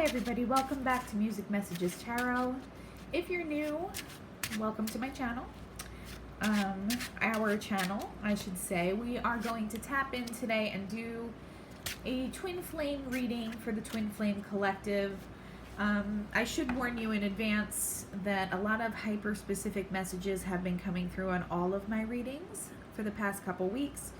everybody, welcome back to Music Messages Tarot. If you're new, welcome to my channel. Our channel, I should say. We are going to tap in today and do a twin flame reading for the Twin Flame Collective. I should warn you in advance that a lot of hyper-specific messages have been coming through on all of my readings for the past couple weeks.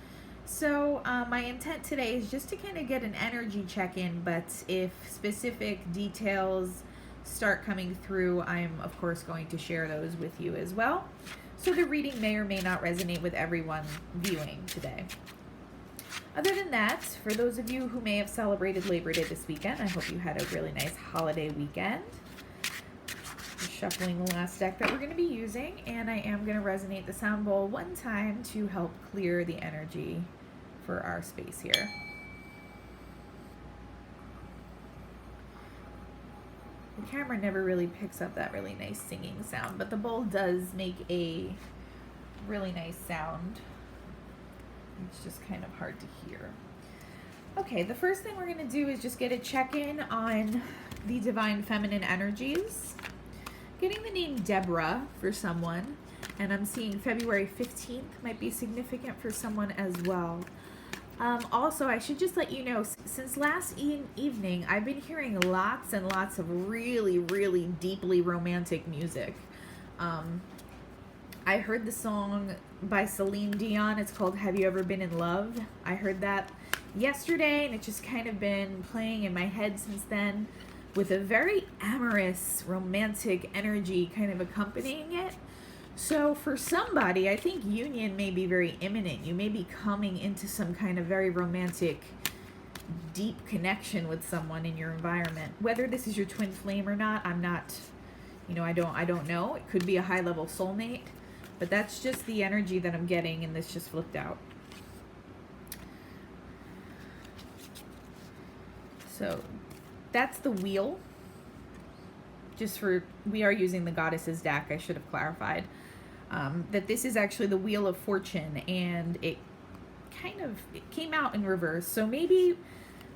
So my intent today is just to kind of get an energy check-in, but if specific details start coming through, I'm of course going to share those with you as well. So the reading may or may not resonate with everyone viewing today. Other than that, for those of you who may have celebrated Labor Day this weekend, I hope you had a really nice holiday weekend. I'm shuffling the last deck that we're going to be using, and I am going to resonate the sound bowl one time to help clear the energy for our space here. The camera never really picks up that really nice singing sound, but the bowl does make a really nice sound. It's just kind of hard to hear. Okay, the first thing we're going to do is just get a check-in on the Divine Feminine energies. Getting the name Deborah for someone, and I'm seeing February 15th might be significant for someone as well. Also, I should just let you know, since last evening, I've been hearing lots and lots of really, really deeply romantic music. I heard the song by Celine Dion. It's called Have You Ever Been in Love? I heard that yesterday, and it's just kind of been playing in my head since then with a very amorous, romantic energy kind of accompanying it. So for somebody, I think union may be very imminent. You may be coming into some kind of very romantic, deep connection with someone in your environment. Whether this is your twin flame or not, I'm not, I don't know. It could be a high-level soulmate, but that's just the energy that I'm getting, and this just flipped out. So that's the wheel. We are using the Goddesses deck, I should have clarified. That this is actually the Wheel of Fortune, and it came out in reverse. So maybe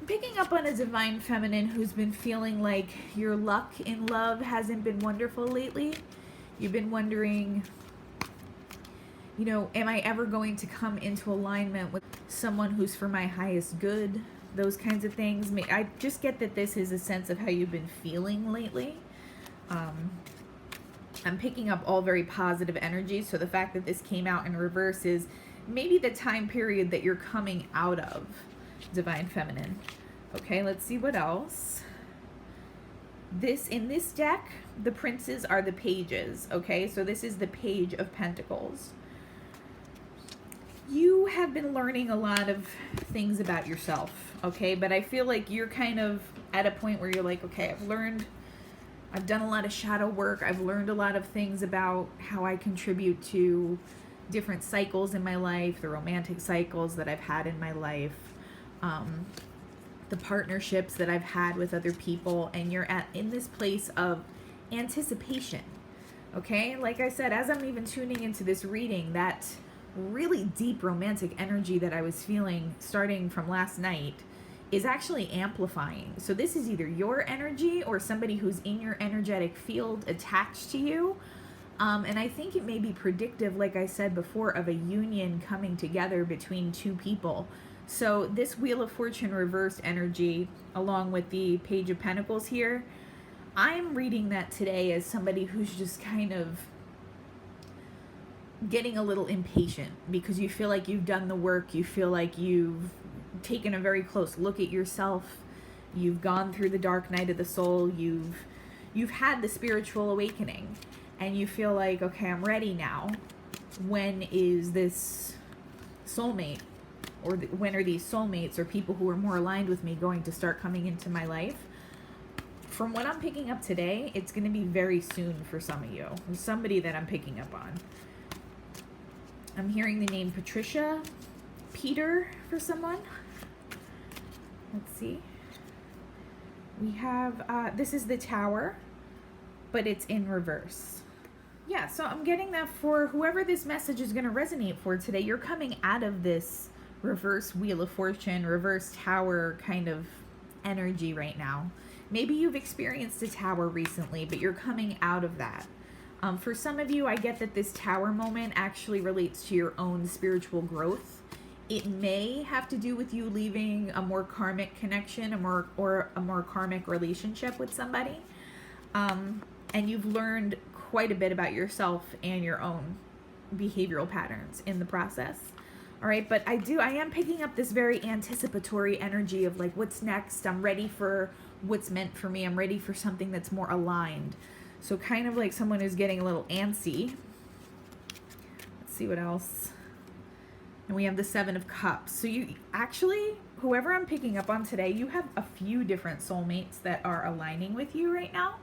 picking up on a Divine Feminine who's been feeling like your luck in love hasn't been wonderful lately. You've been wondering, am I ever going to come into alignment with someone who's for my highest good? Those kinds of things. I just get that this is a sense of how you've been feeling lately. I'm picking up all very positive energy, so the fact that this came out in reverse is maybe the time period that you're coming out of, Divine Feminine. Okay, let's see what else. In this deck, the princes are the pages, okay? So this is the Page of Pentacles. You have been learning a lot of things about yourself, okay? But I feel like you're kind of at a point where you're like, okay, I've done a lot of shadow work. I've learned a lot of things about how I contribute to different cycles in my life, the romantic cycles that I've had in my life, the partnerships that I've had with other people, and you're in this place of anticipation, okay? Like I said, as I'm even tuning into this reading, that really deep romantic energy that I was feeling starting from last night is actually amplifying. So this is either your energy or somebody who's in your energetic field attached to you. And I think it may be predictive, like I said before, of a union coming together between two people. So this Wheel of Fortune reversed energy, along with the Page of Pentacles here, I'm reading that today as somebody who's just kind of getting a little impatient because you feel like you've done the work. You feel like you've taken a very close look at yourself. You've gone through the dark night of the soul. You've had the spiritual awakening, and you feel like, okay, I'm ready now. When is this soulmate, or when are these soulmates or people who are more aligned with me going to start coming into my life? From what I'm picking up today, it's going to be very soon for some of you. There's somebody that I'm picking up on. I'm hearing the name Patricia, Peter for someone. Let's see. We have, this is the Tower, but it's in reverse. Yeah, so I'm getting that for whoever this message is going to resonate for today. You're coming out of this reverse Wheel of Fortune, reverse Tower kind of energy right now. Maybe you've experienced a tower recently, but you're coming out of that. For some of you, I get that this tower moment actually relates to your own spiritual growth. It may have to do with you leaving a more karmic connection, a more karmic relationship with somebody. And you've learned quite a bit about yourself and your own behavioral patterns in the process. All right, but I am picking up this very anticipatory energy of like, what's next? I'm ready for what's meant for me. I'm ready for something that's more aligned. So kind of like someone who's getting a little antsy. Let's see what else. And we have the 7 of Cups. So you actually, whoever I'm picking up on today, you have a few different soulmates that are aligning with you right now.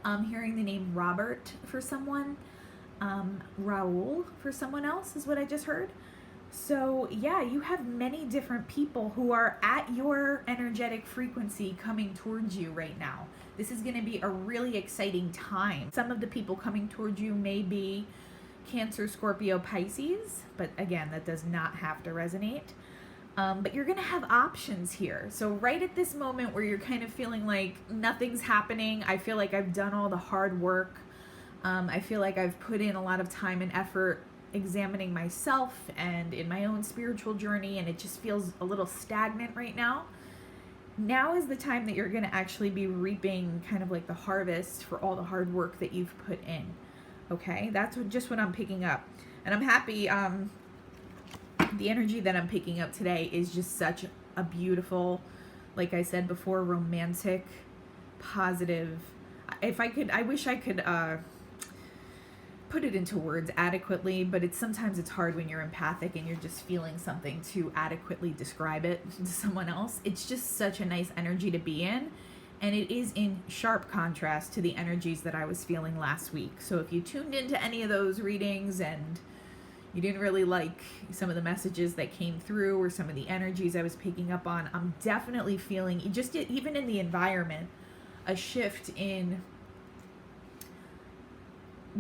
I'm hearing the name Robert for someone. Raul for someone else is what I just heard. So yeah, you have many different people who are at your energetic frequency coming towards you right now. This is going to be a really exciting time. Some of the people coming towards you may be Cancer, Scorpio, Pisces, but again, that does not have to resonate. But you're going to have options here. So right at this moment where you're kind of feeling like nothing's happening, I feel like I've done all the hard work. I feel like I've put in a lot of time and effort examining myself and in my own spiritual journey, and it just feels a little stagnant right now. Now is the time that you're going to actually be reaping kind of like the harvest for all the hard work that you've put in. Okay, that's just what I'm picking up. And I'm happy. The energy that I'm picking up today is just such a beautiful, like I said before, romantic, positive. I wish I could put it into words adequately, but sometimes it's hard when you're empathic and you're just feeling something to adequately describe it to someone else. It's just such a nice energy to be in. And it is in sharp contrast to the energies that I was feeling last week. So if you tuned into any of those readings and you didn't really like some of the messages that came through or some of the energies I was picking up on, I'm definitely feeling, just even in the environment, a shift in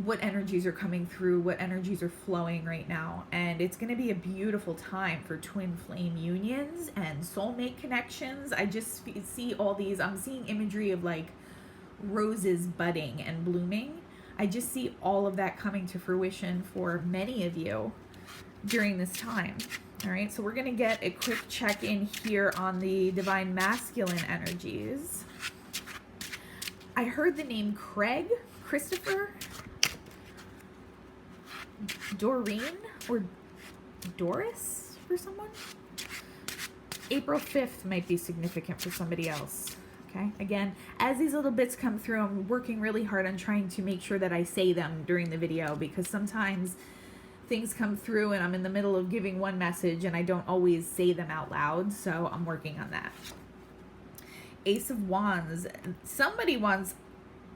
what energies are coming through, what energies are flowing right now. And it's going to be a beautiful time for twin flame unions and soulmate connections. I just see all these, I'm seeing imagery of like roses budding and blooming. I just see all of that coming to fruition for many of you during this time. All right, so we're going to get a quick check-in here on the divine masculine energies. I heard the name Craig, Christopher, Doreen, or Doris for someone. April 5th might be significant for somebody else. Okay, again, as these little bits come through, I'm working really hard on trying to make sure that I say them during the video, because sometimes things come through and I'm in the middle of giving one message and I don't always say them out loud, so I'm working on that. Ace of Wands. Somebody wants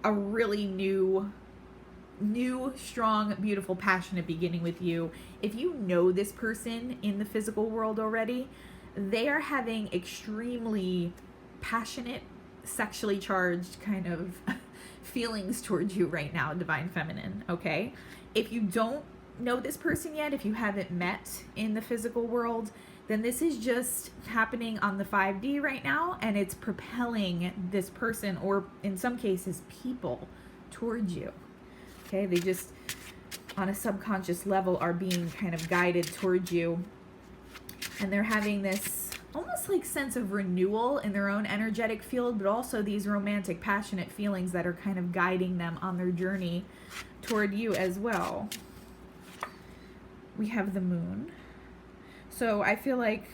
a really new, strong, beautiful, passionate beginning with you. If you know this person in the physical world already, they are having extremely passionate, sexually charged kind of feelings towards you right now, divine feminine, okay? If you don't know this person yet, if you haven't met in the physical world, then this is just happening on the 5D right now, and it's propelling this person, or in some cases, people, towards you. Okay, they just, on a subconscious level, are being kind of guided towards you, and they're having this almost like sense of renewal in their own energetic field, but also these romantic, passionate feelings that are kind of guiding them on their journey toward you as well. We have the moon. So I feel like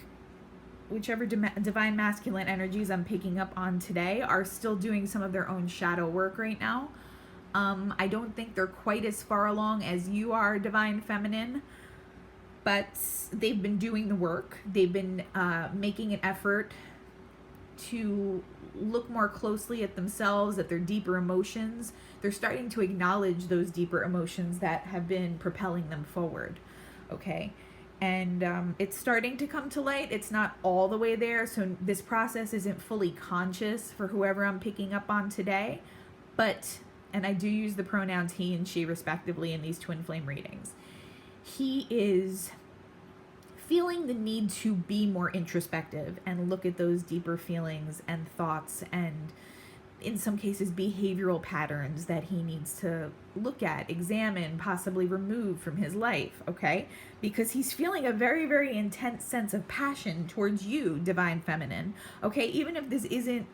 whichever divine masculine energies I'm picking up on today are still doing some of their own shadow work right now. I don't think they're quite as far along as you are, divine feminine, but they've been doing the work. They've been making an effort to look more closely at themselves, at their deeper emotions. They're starting to acknowledge those deeper emotions that have been propelling them forward, okay? And it's starting to come to light. It's not all the way there, so this process isn't fully conscious for whoever I'm picking up on today, but, and I do use the pronouns he and she respectively in these twin flame readings, he is feeling the need to be more introspective and look at those deeper feelings and thoughts and, in some cases, behavioral patterns that he needs to look at, examine, possibly remove from his life, okay? Because he's feeling a very, very intense sense of passion towards you, Divine Feminine, okay? Even if this isn't,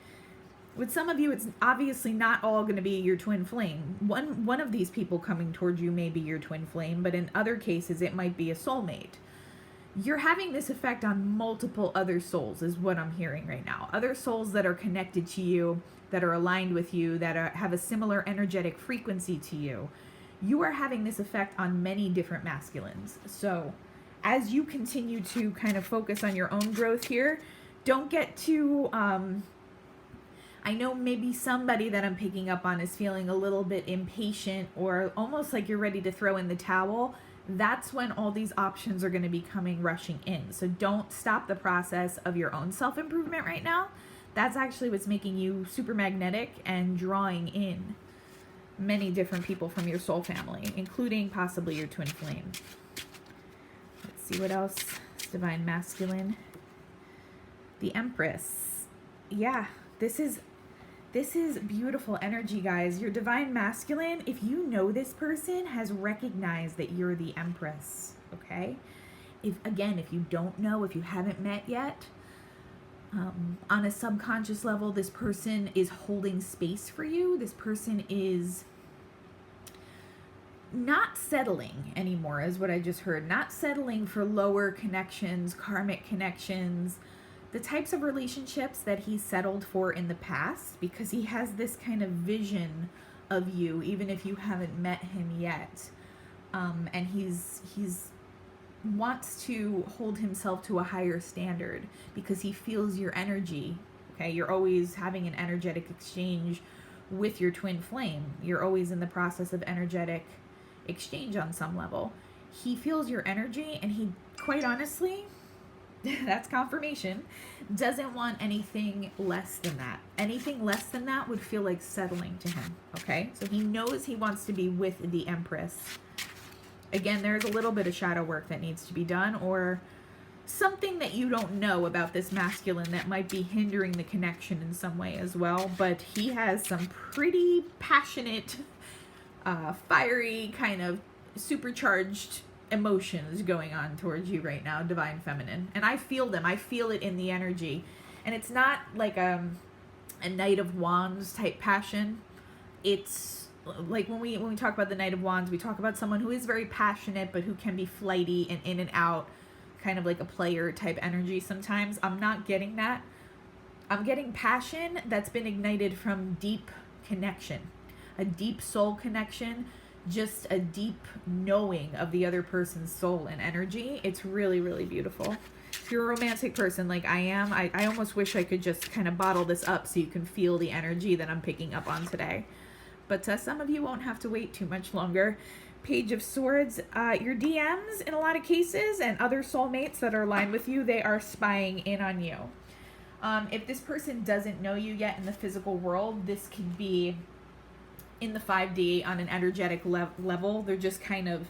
with some of you, it's obviously not all going to be your twin flame. One of these people coming towards you may be your twin flame, but in other cases, it might be a soulmate. You're having this effect on multiple other souls, is what I'm hearing right now. Other souls that are connected to you, that are aligned with you, that have a similar energetic frequency to you. You are having this effect on many different masculines. So as you continue to kind of focus on your own growth here, don't get too, I know maybe somebody that I'm picking up on is feeling a little bit impatient or almost like you're ready to throw in the towel. That's when all these options are going to be coming rushing in. So don't stop the process of your own self-improvement right now. That's actually what's making you super magnetic and drawing in many different people from your soul family, including possibly your twin flame. Let's see what else. It's Divine Masculine. The Empress. Yeah, this is beautiful energy, guys. Your Divine Masculine, if you know this person, has recognized that you're the Empress, okay? If you don't know, if you haven't met yet, on a subconscious level, this person is holding space for you. This person is not settling anymore, is what I just heard. Not settling for lower connections, karmic connections, the types of relationships that he settled for in the past, because he has this kind of vision of you, even if you haven't met him yet. And he's wants to hold himself to a higher standard because he feels your energy. Okay, you're always having an energetic exchange with your twin flame. You're always in the process of energetic exchange on some level. He feels your energy, and he, quite honestly, that's confirmation, doesn't want anything less than that. Anything less than that would feel like settling to him, okay? So he knows he wants to be with the Empress. Again, there's a little bit of shadow work that needs to be done, or something that you don't know about this masculine that might be hindering the connection in some way as well. But he has some pretty passionate, fiery, kind of supercharged emotions going on towards you right now, Divine Feminine. And I feel them. I feel it in the energy. And it's not like a Knight of Wands type passion. It's like when we talk about the Knight of Wands, we talk about someone who is very passionate, but who can be flighty and in and out, kind of like a player type energy sometimes. I'm not getting that. I'm getting passion that's been ignited from deep connection, a deep soul connection, just a deep knowing of the other person's soul and energy. It's really, really beautiful. If you're a romantic person like I am, I almost wish I could just kind of bottle this up so you can feel the energy that I'm picking up on today. But some of you won't have to wait too much longer. Page of Swords, your DMs in a lot of cases and other soulmates that are aligned with you, they are spying in on you. If this person doesn't know you yet in the physical world, this could be in the 5D on an energetic level. They're just kind of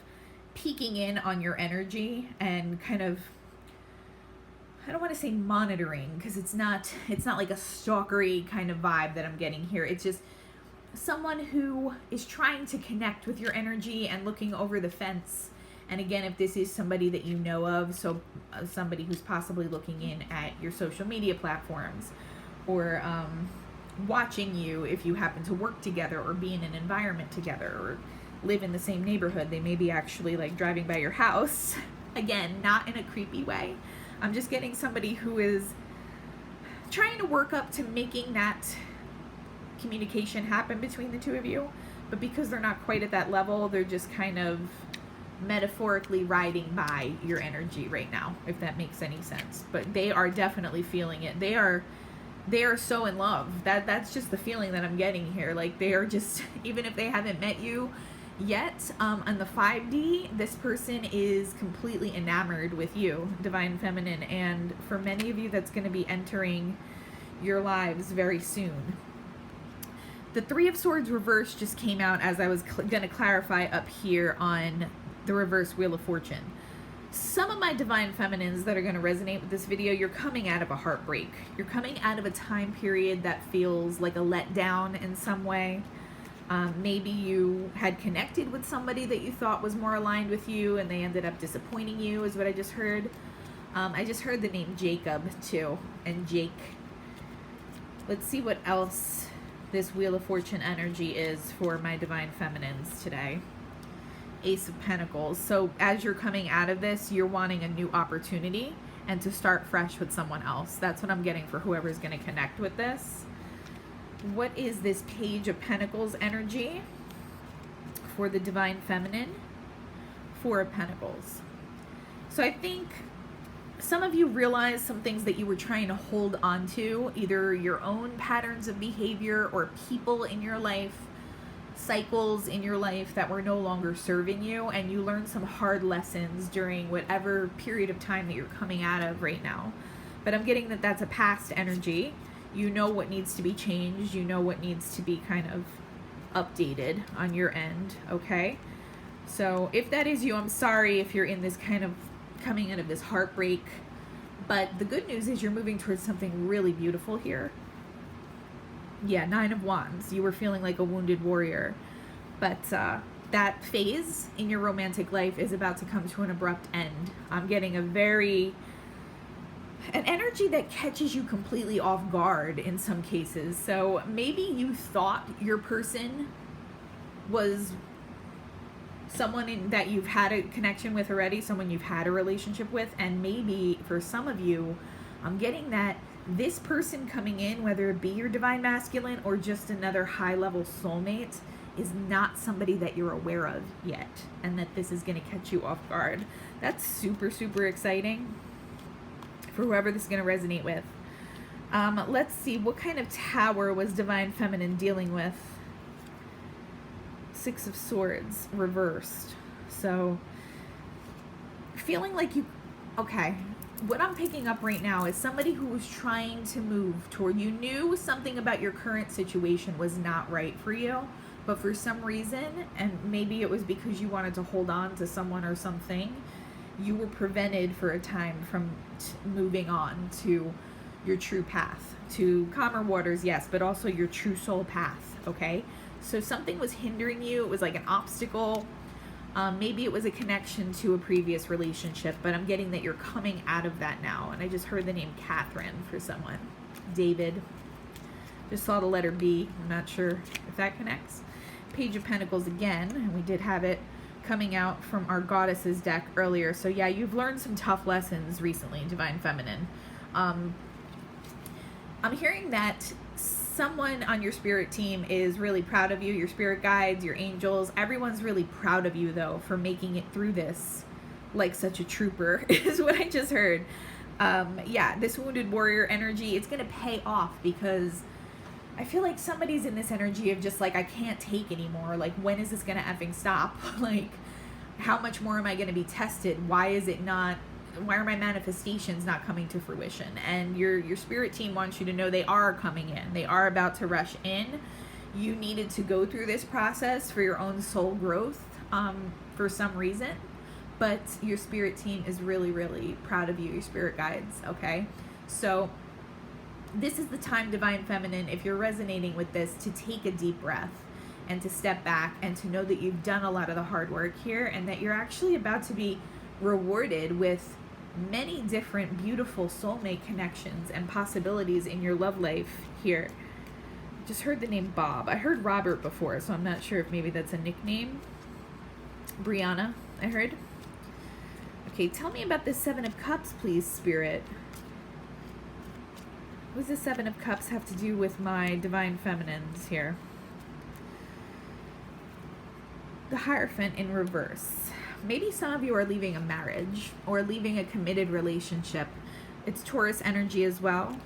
peeking in on your energy and kind of, I don't want to say monitoring, because it's not like a stalkery kind of vibe that I'm getting here. It's just someone who is trying to connect with your energy and looking over the fence. And again, if this is somebody that you know of, so somebody who's possibly looking in at your social media platforms, or watching you if you happen to work together or be in an environment together or live in the same neighborhood, they may be actually like driving by your house. Again, not in a creepy way. I'm just getting somebody who is trying to work up to making that communication happen between the two of you, but because they're not quite at that level, they're just kind of metaphorically riding by your energy right now, if that makes any sense. But they are definitely feeling it. They are so in love. That's just the feeling that I'm getting here. Like, they are just, even if they haven't met you yet, on the 5D, this person is completely enamored with you, Divine Feminine, and for many of you, that's going to be entering your lives very soon. The Three of Swords reverse just came out as I was going to clarify up here on the reverse Wheel of Fortune. some of my divine feminines that are going to resonate with this video, you're coming out of a heartbreak. You're coming out of a time period that feels like a letdown in some way. Maybe you had connected with somebody that you thought was more aligned with you and they ended up disappointing you, is what I just heard. I just heard the name Jacob too, and Jake. Let's see what else this Wheel of Fortune energy is for my divine feminines today. Ace of Pentacles. So as you're coming out of this, you're wanting a new opportunity and to start fresh with someone else. That's what I'm getting for whoever's going to connect with this. What is this Page of Pentacles energy for the divine feminine? Four of Pentacles. So I think some of you realize some things that you were trying to hold on to, either your own patterns of behavior or people in your life, cycles in your life that were no longer serving you, and you learned some hard lessons during whatever period of time that you're coming out of right now. But I'm getting that that's a past energy. You know what needs to be changed. You know what needs to be kind of updated on your end, okay? So if that is you, I'm sorry if you're in this kind of coming out of this heartbreak, but the good news is you're moving towards something really beautiful here. Yeah, Nine of Wands. You were feeling like a wounded warrior, but that phase in your romantic life is about to come to an abrupt end. I'm getting an energy that catches you completely off guard in some cases. So maybe you thought your person was someone that you've had a connection with already, someone you've had a relationship with, and maybe for some of you, I'm getting that this person coming in, whether it be your divine masculine or just another high-level soulmate, is not somebody that you're aware of yet, and that this is going to catch you off guard. That's super, super exciting for whoever this is going to resonate with. Let's see, what kind of tower was divine feminine dealing with? Six of Swords reversed. So feeling like okay, what I'm picking up right now is somebody who was trying to move toward, you knew something about your current situation was not right for you, but for some reason, and maybe it was because you wanted to hold on to someone or something, you were prevented for a time from moving on to your true path, to calmer waters, yes, but also your true soul path, okay? So something was hindering you. It was like an obstacle. Maybe it was a connection to a previous relationship, but I'm getting that you're coming out of that now. And I just heard the name Catherine for someone. David. Just saw the letter B. I'm not sure if that connects. Page of Pentacles again. And we did have it coming out from our Goddesses deck earlier. So yeah, you've learned some tough lessons recently, Divine Feminine. I'm hearing that someone on your spirit team is really proud of you, your spirit guides, your angels. Everyone's really proud of you, though, for making it through this like such a trooper, is what I just heard. Yeah, this wounded warrior energy, it's going to pay off, because I feel like somebody's in this energy of just like, I can't take anymore. Like, when is this going to effing stop? Like, how much more am I going to be tested? Why are my manifestations not coming to fruition? And your spirit team wants you to know they are coming in. They are about to rush in. You needed to go through this process for your own soul growth for some reason. But your spirit team is really, really proud of you, your spirit guides, okay? So this is the time, Divine Feminine, if you're resonating with this, to take a deep breath and to step back and to know that you've done a lot of the hard work here, and that you're actually about to be rewarded with many different beautiful soulmate connections and possibilities in your love life here. Just heard the name Bob. I heard Robert before, so I'm not sure if maybe that's a nickname. Brianna, I heard. Okay, tell me about this Seven of Cups, please, Spirit. What does the Seven of Cups have to do with my divine feminines here? The Hierophant in reverse. Maybe some of you are leaving a marriage or leaving a committed relationship. It's Taurus energy as well.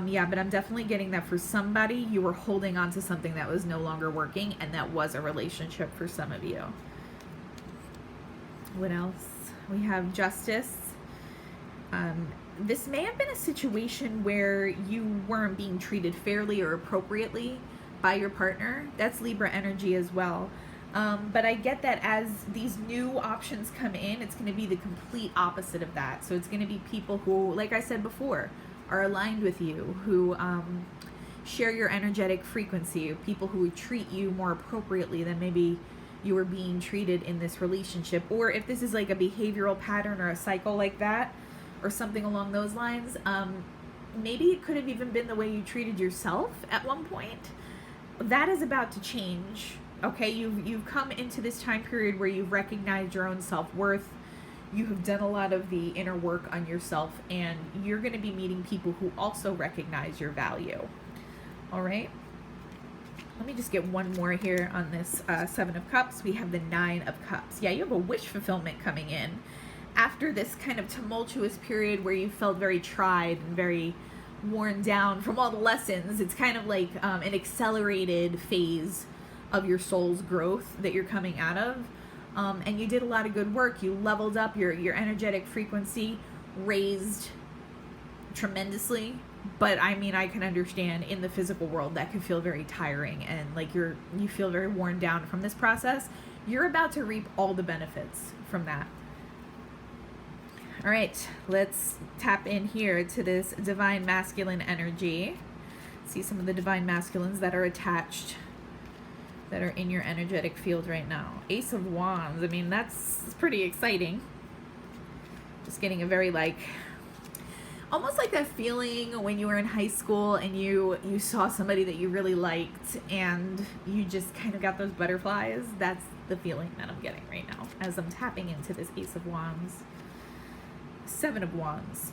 Yeah, but I'm definitely getting that for somebody, you were holding on to something that was no longer working, and that was a relationship for some of you. What else? We have Justice. This may have been a situation where you weren't being treated fairly or appropriately by your partner. That's Libra energy as well. But I get that as these new options come in, it's going to be the complete opposite of that. So it's going to be people who, like I said before, are aligned with you, who share your energetic frequency, people who would treat you more appropriately than maybe you were being treated in this relationship. Or if this is like a behavioral pattern or a cycle like that, or something along those lines, maybe it could have even been the way you treated yourself at one point. That is about to change. Okay, you've come into this time period where you've recognized your own self-worth. You have done a lot of the inner work on yourself, and you're going to be meeting people who also recognize your value. All right. Let me just get one more here on this Seven of Cups. We have the Nine of Cups. Yeah, you have a wish fulfillment coming in after this kind of tumultuous period where you felt very tried and very worn down from all the lessons. It's kind of like an accelerated phase of your soul's growth that you're coming out of. And you did a lot of good work. You leveled up your energetic frequency, raised tremendously. But I mean, I can understand in the physical world that can feel very tiring, and like you feel very worn down from this process. You're about to reap all the benefits from that. All right, let's tap in here to this divine masculine energy. See some of the divine masculines that are attached, that are in your energetic field right now. Ace of Wands. I mean, that's pretty exciting. Just getting a very like, almost like that feeling when you were in high school and you saw somebody that you really liked and you just kind of got those butterflies. That's the feeling that I'm getting right now as I'm tapping into this Ace of Wands. Seven of Wands.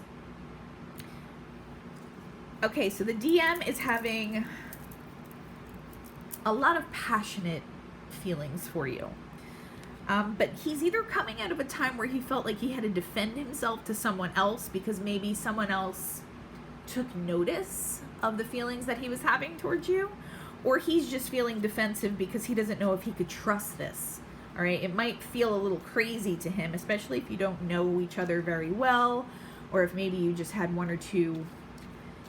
Okay, so the DM is having a lot of passionate feelings for you. But he's either coming out of a time where he felt like he had to defend himself to someone else because maybe someone else took notice of the feelings that he was having towards you, or he's just feeling defensive because he doesn't know if he could trust this. All right, it might feel a little crazy to him, especially if you don't know each other very well, or if maybe you just had one or two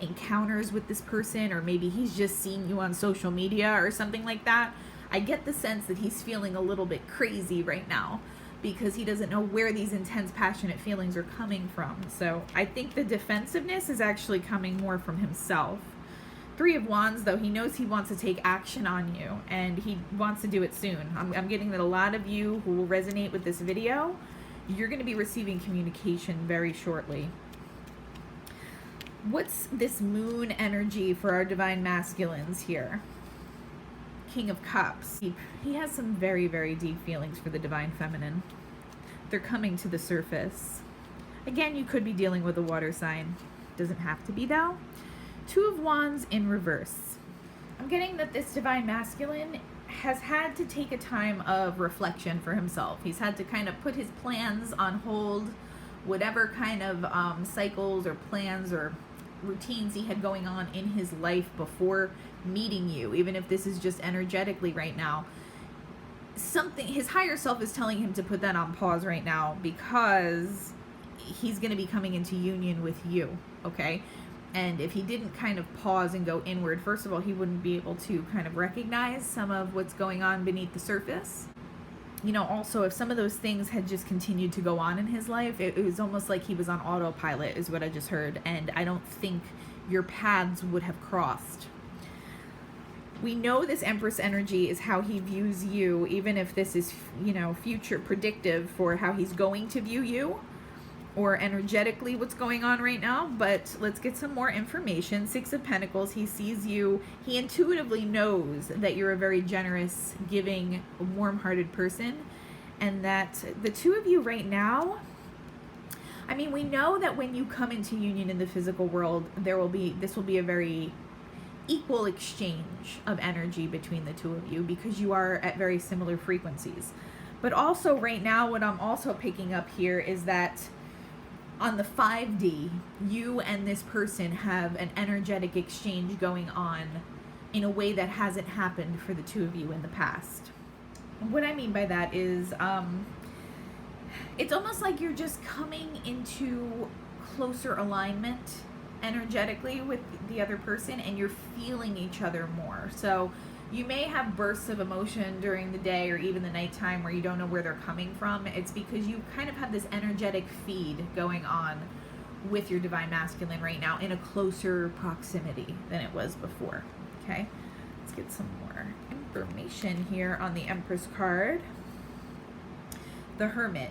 encounters with this person, or maybe he's just seen you on social media or something like that. I get the sense that he's feeling a little bit crazy right now because he doesn't know where these intense, passionate feelings are coming from. So I think the defensiveness is actually coming more from himself. Three of Wands, though, he knows he wants to take action on you, and he wants to do it soon. I'm getting that a lot of you who will resonate with this video, you're going to be receiving communication very shortly. What's this moon energy for our divine masculines here? King of Cups. He has some very, very deep feelings for the divine feminine. They're coming to the surface. Again, you could be dealing with a water sign. Doesn't have to be, though. Two of Wands in reverse. I'm getting that this divine masculine has had to take a time of reflection for himself. He's had to kind of put his plans on hold, whatever kind of cycles or plans or routines he had going on in his life before meeting you, even if this is just energetically right now. Something, his higher self is telling him to put that on pause right now because he's going to be coming into union with you, okay? And if he didn't kind of pause and go inward, first of all, he wouldn't be able to kind of recognize some of what's going on beneath the surface. You know, also, if some of those things had just continued to go on in his life, it was almost like he was on autopilot, is what I just heard. And I don't think your paths would have crossed. We know this Empress energy is how he views you, even if this is, you know, future predictive for how he's going to view you, or energetically what's going on right now. But let's get some more information. Six of Pentacles, he sees you. He intuitively knows that you're a very generous, giving, warm-hearted person, and that the two of you right now, I mean, we know that when you come into union in the physical world, this will be a very equal exchange of energy between the two of you because you are at very similar frequencies. But also right now, what I'm also picking up here is that on the 5D, you and this person have an energetic exchange going on in a way that hasn't happened for the two of you in the past. What I mean by that is, it's almost like you're just coming into closer alignment energetically with the other person, and you're feeling each other more. So You may have bursts of emotion during the day or even the nighttime where you don't know where they're coming from. It's because you kind of have this energetic feed going on with your divine masculine right now in a closer proximity than it was before. Okay, let's get some more information here on the Empress card. The Hermit.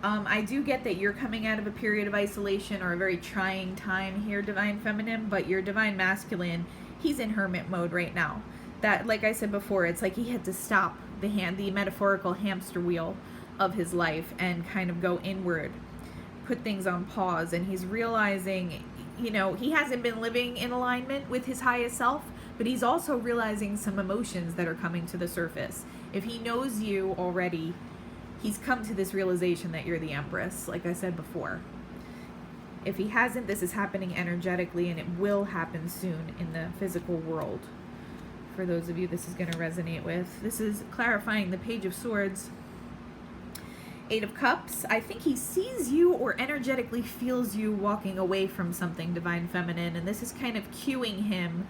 I do get that you're coming out of a period of isolation or a very trying time here, Divine Feminine, but your Divine Masculine, he's in hermit mode right now. That, like I said before, it's like he had to stop the metaphorical hamster wheel of his life and kind of go inward, put things on pause, and he's realizing, you know, he hasn't been living in alignment with his highest self, but he's also realizing some emotions that are coming to the surface. If he knows you already, he's come to this realization that you're the Empress, like I said before. If he hasn't, this is happening energetically, and it will happen soon in the physical world. For those of you this is going to resonate with. This is clarifying the Page of Swords. 8 of Cups. I think he sees you or energetically feels you walking away from something, Divine Feminine, and this is kind of cueing him,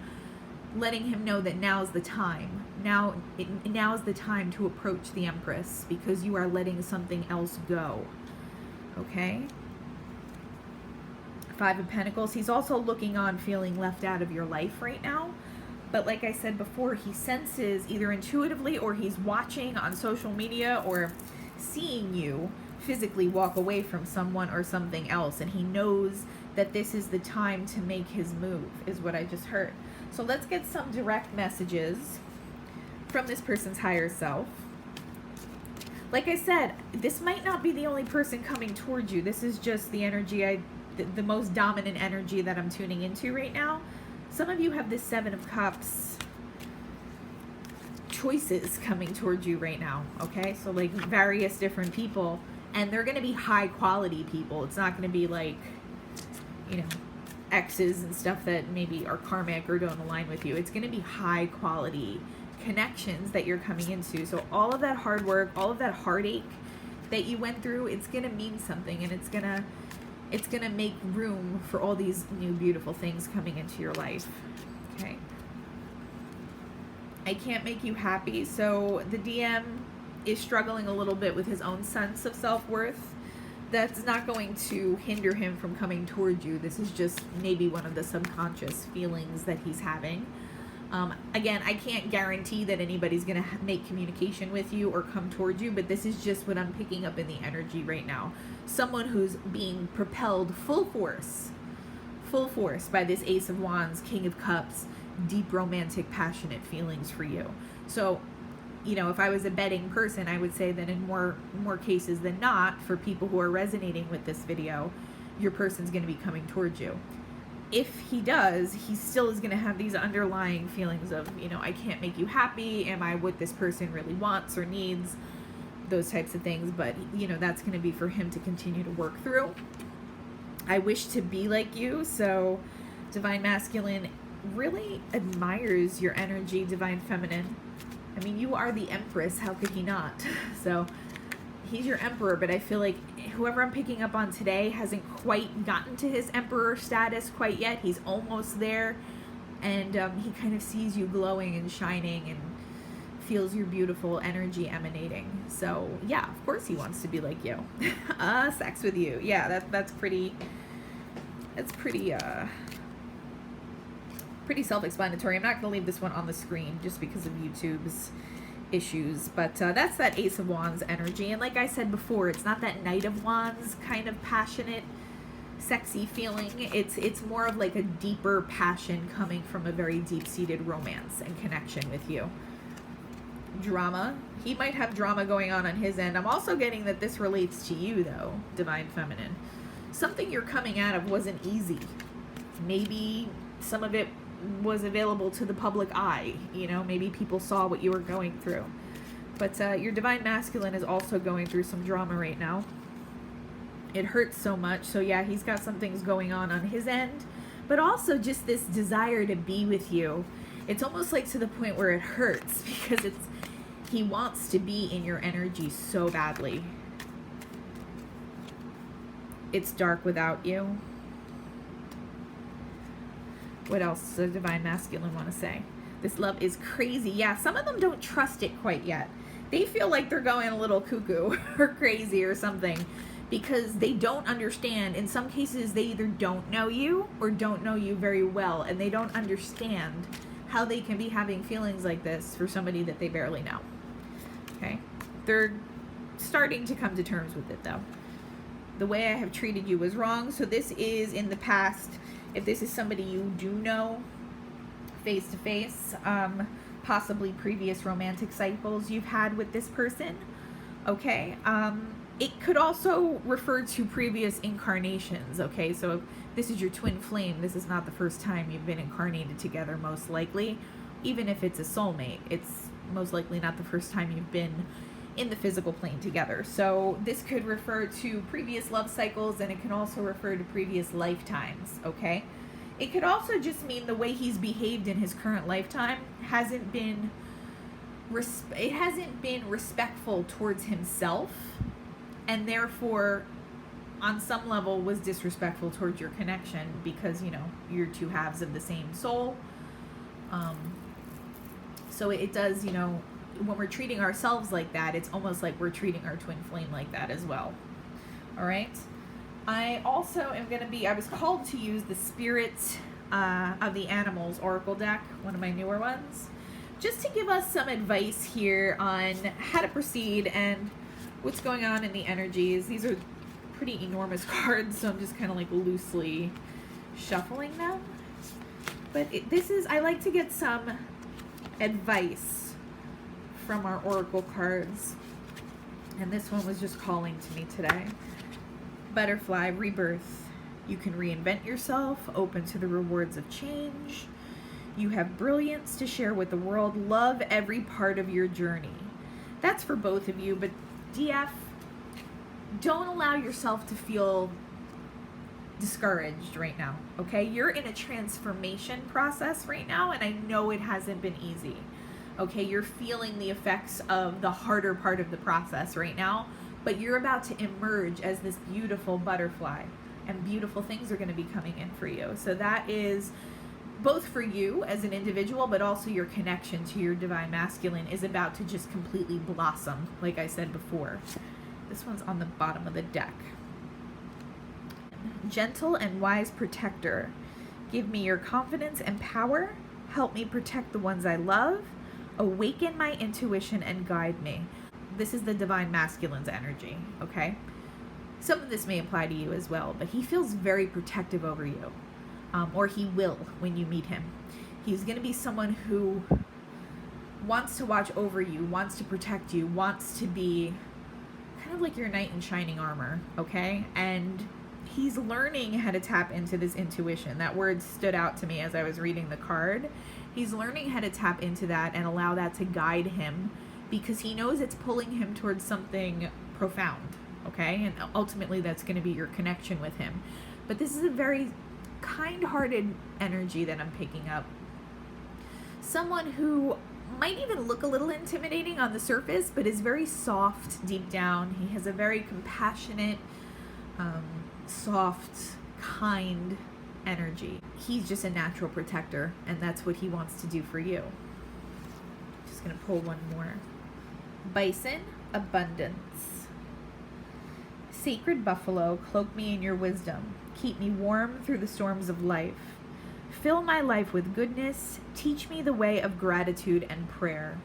letting him know that now's the time. Now's the time to approach the Empress because you are letting something else go. Okay? 5 of Pentacles. He's also looking on, feeling left out of your life right now. But like I said before, he senses either intuitively or he's watching on social media or seeing you physically walk away from someone or something else. And he knows that this is the time to make his move, is what I just heard. So let's get some direct messages from this person's higher self. Like I said, this might not be the only person coming towards you. This is just the energy, the most dominant energy that I'm tuning into right now. Some of you have this 7 of Cups choices coming towards you right now, okay? So like various different people, and they're going to be high quality people. It's not going to be like, you know, exes and stuff that maybe are karmic or don't align with you. It's going to be high quality connections that you're coming into. So all of that hard work, all of that heartache that you went through, it's going to mean something, and it's going to make room for all these new beautiful things coming into your life. Okay. I can't make you happy. So the DM is struggling a little bit with his own sense of self-worth. That's not going to hinder him from coming towards you. This is just maybe one of the subconscious feelings that he's having. Again, I can't guarantee that anybody's going to make communication with you or come towards you, but this is just what I'm picking up in the energy right now. Someone who's being propelled full force by this Ace of Wands, King of Cups, deep romantic, passionate feelings for you. So, you know, if I was a betting person, I would say that in more cases than not, for people who are resonating with this video, your person's going to be coming towards you. If he does, he still is going to have these underlying feelings of, you know, I can't make you happy. Am I what this person really wants or needs? Those types of things. But, you know, that's going to be for him to continue to work through. I wish to be like you. So Divine Masculine really admires your energy, Divine Feminine. I mean, you are the Empress. How could he not? So he's your Emperor, but I feel like whoever I'm picking up on today hasn't quite gotten to his Emperor status quite yet. He's almost there, and he kind of sees you glowing and shining and feels your beautiful energy emanating. So yeah, of course he wants to be like you. Sex with you. Yeah, that's pretty self-explanatory. I'm not going to leave this one on the screen just because of YouTube's issues, but that's that Ace of Wands energy. And like I said before, it's not that Knight of Wands kind of passionate, sexy feeling. It's more of like a deeper passion coming from a very deep-seated romance and connection with you. Drama. He might have drama going on his end. I'm also getting that this relates to you, though, Divine Feminine. Something you're coming out of wasn't easy. Maybe some of it was available to the public eye, you know, maybe people saw what you were going through. But your Divine Masculine is also going through some drama right now. It hurts so much. So yeah, he's got some things going on his end, but also just this desire to be with you. It's almost like to the point where it hurts because he wants to be in your energy so badly. It's dark without you. What else does the Divine Masculine want to say? This love is crazy. Yeah, some of them don't trust it quite yet. They feel like they're going a little cuckoo or crazy or something because they don't understand. In some cases, they either don't know you or don't know you very well, and they don't understand how they can be having feelings like this for somebody that they barely know. Okay? They're starting to come to terms with it, though. The way I have treated you was wrong. So this is in the past. If this is somebody you do know face to face, possibly previous romantic cycles you've had with this person, okay? It could also refer to previous incarnations, okay? So if this is your twin flame, this is not the first time you've been incarnated together, most likely. Even if it's a soulmate, it's most likely not the first time you've been in the physical plane together. So this could refer to previous love cycles, and it can also refer to previous lifetimes, okay? It could also just mean the way he's behaved in his current lifetime hasn't been respectful towards himself, and therefore on some level was disrespectful towards your connection, because, you know, you're two halves of the same soul. So it does, you know, when we're treating ourselves like that, it's almost like we're treating our twin flame like that as well. All right. I also am going to be, I was called to use the Spirit of the Animals Oracle deck, one of my newer ones, just to give us some advice here on how to proceed and what's going on in the energies. These are pretty enormous cards, so I'm just kind of like loosely shuffling them. But this is, I like to get some advice from our Oracle cards, and this one was just calling to me today. Butterfly, rebirth. You can reinvent yourself, open to the rewards of change. You have brilliance to share with the world. Love every part of your journey. That's for both of you, but DF, don't allow yourself to feel discouraged right now, okay? You're in a transformation process right now, and I know it hasn't been easy, okay? You're feeling the effects of the harder part of the process right now, but you're about to emerge as this beautiful butterfly, and beautiful things are going to be coming in for you. So that is both for you as an individual, but also your connection to your divine masculine is about to just completely blossom, like I said before. This one's on the bottom of the deck. Gentle and wise protector. Give me your confidence and power. Help me protect the ones I love. Awaken my intuition and guide me. This is the divine masculine's energy, okay? Some of this may apply to you as well, but he feels very protective over you, or he will when you meet him. He's going to be someone who wants to watch over you, wants to protect you, wants to be kind of like your knight in shining armor, okay? And he's learning how to tap into this intuition. That word stood out to me as I was reading the card. He's learning how to tap into that and allow that to guide him, because he knows it's pulling him towards something profound, okay? And ultimately that's going to be your connection with him. But this is a very kind-hearted energy that I'm picking up. Someone who might even look a little intimidating on the surface, but is very soft deep down. He has a very compassionate, soft, kind energy. He's just a natural protector, and that's what he wants to do for you. Just going to pull one more. Bison, abundance. Sacred buffalo, cloak me in your wisdom. Keep me warm through the storms of life. Fill my life with goodness. Teach me the way of gratitude and prayer.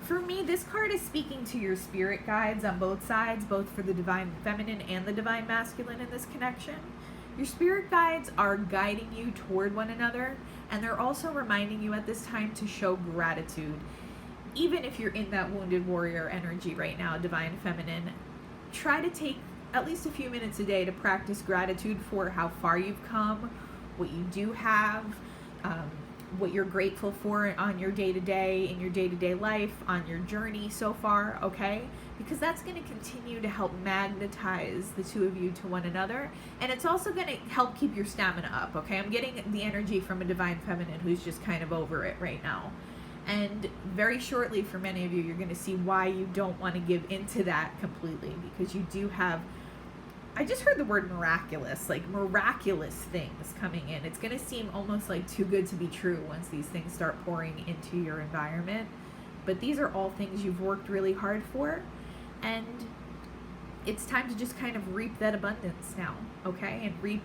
For me, this card is speaking to your spirit guides on both sides, both for the divine feminine and the divine masculine in this connection. Your spirit guides are guiding you toward one another, and they're also reminding you at this time to show gratitude. Even if you're in that wounded warrior energy right now, divine feminine, try to take at least a few minutes a day to practice gratitude for how far you've come, what you do have, what you're grateful for on your day-to-day, in your day-to-day life, on your journey so far, okay? Because that's going to continue to help magnetize the two of you to one another, and it's also going to help keep your stamina up, okay? I'm getting the energy from a divine feminine who's just kind of over it right now. And very shortly, for many of you, you're going to see why you don't want to give into that completely, because you do have I just heard the word miraculous, like miraculous things coming in. It's going to seem almost like too good to be true once these things start pouring into your environment. But these are all things you've worked really hard for, and it's time to just kind of reap that abundance now, okay? And reap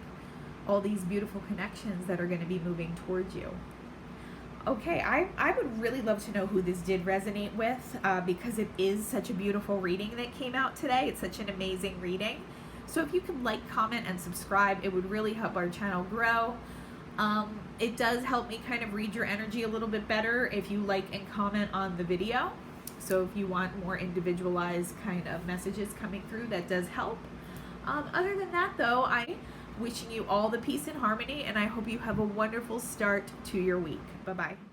all these beautiful connections that are going to be moving towards you. Okay, I would really love to know who this did resonate with, because it is such a beautiful reading that came out today. It's such an amazing reading. So if you could like, comment, and subscribe, it would really help our channel grow. It does help me kind of read your energy a little bit better if you like and comment on the video. So if you want more individualized kind of messages coming through, that does help. Other than that, though, I'm wishing you all the peace and harmony, and I hope you have a wonderful start to your week. Bye-bye.